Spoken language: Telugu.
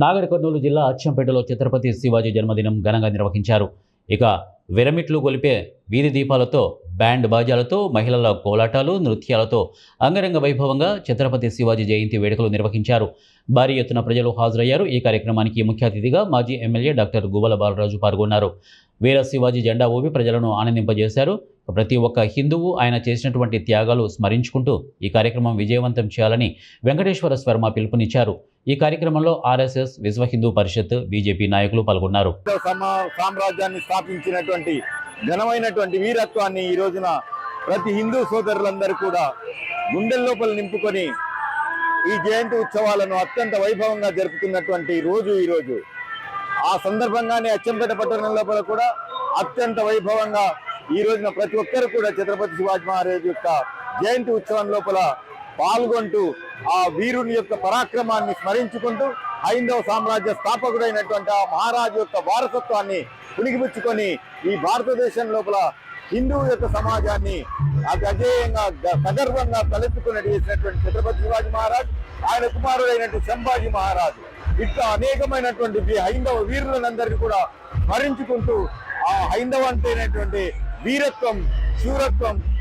నాగర్ కర్నూలు జిల్లా అచ్చంపేటలో ఛత్రపతి శివాజీ జన్మదినం ఘనంగా నిర్వహించారు. ఇక విరమిట్లు గొలిపే వీధి దీపాలతో, బ్యాండ్ బాజాలతో, మహిళల కోలాటాలు, నృత్యాలతో అంగరంగ వైభవంగా ఛత్రపతి శివాజీ జయంతి వేడుకలు నిర్వహించారు. భారీ ఎత్తున ప్రజలు హాజరయ్యారు. ఈ కార్యక్రమానికి ముఖ్య అతిథిగా మాజీ ఎమ్మెల్యే డాక్టర్ గువ్వల బాలరాజు పాల్గొన్నారు. వీర శివాజీ జెండా ఊపి ప్రజలను ఆనందింపజేశారు. ప్రతి ఒక్క హిందువు ఆయన చేసినటువంటి త్యాగాలు స్మరించుకుంటూ ఈ కార్యక్రమం విజయవంతం చేయాలని వెంకటేశ్వర శర్మ పిలుపునిచ్చారు. ఈ కార్యక్రమంలో ఆర్ఎస్ఎస్, విశ్వ హిందూ పరిషత్, బీజేపీ నాయకులు పాల్గొన్నారు. సామ్రాజ్యాన్ని స్థాపించినటువంటి ఘనమైనటువంటి వీరత్వాన్ని ఈ రోజున ప్రతి హిందూ సోదరులందరూ కూడా గుండెల లోపల నింపుకొని ఈ జయంతి ఉత్సవాలను అత్యంత వైభవంగా జరుపుతున్నటువంటి రోజు ఈ రోజు. ఆ సందర్భంగానే అచ్చంపేట పట్టణం లోపల కూడా అత్యంత వైభవంగా ఈ రోజున ప్రతి ఒక్కరు కూడా ఛత్రపతి శివాజీ మహారాజ్ యొక్క జయంతి ఉత్సవం లోపల పాల్గొంటూ ఆ వీరుని యొక్క పరాక్రమాన్ని స్మరించుకుంటూ హైందవ సామ్రాజ్య స్థాపకుడైనటువంటి ఆ మహారాజు యొక్క వారసత్వాన్ని పుణికిపుచ్చుకొని ఈ భారతదేశం లోపల హిందూ యొక్క సమాజాన్ని అజేయంగా సగర్వంగా తలెత్తుకుని చేసినటువంటి ఛత్రపతి శివాజీ మహారాజ్, ఆయన కుమారుడైనటువంటి సంభాజీ మహారాజు, ఇట్లా అనేకమైనటువంటి హైందవ వీరులందరినీ కూడా స్మరించుకుంటూ ఆ హైందవ అంటేనటువంటి వీరత్వం, శూరత్వం,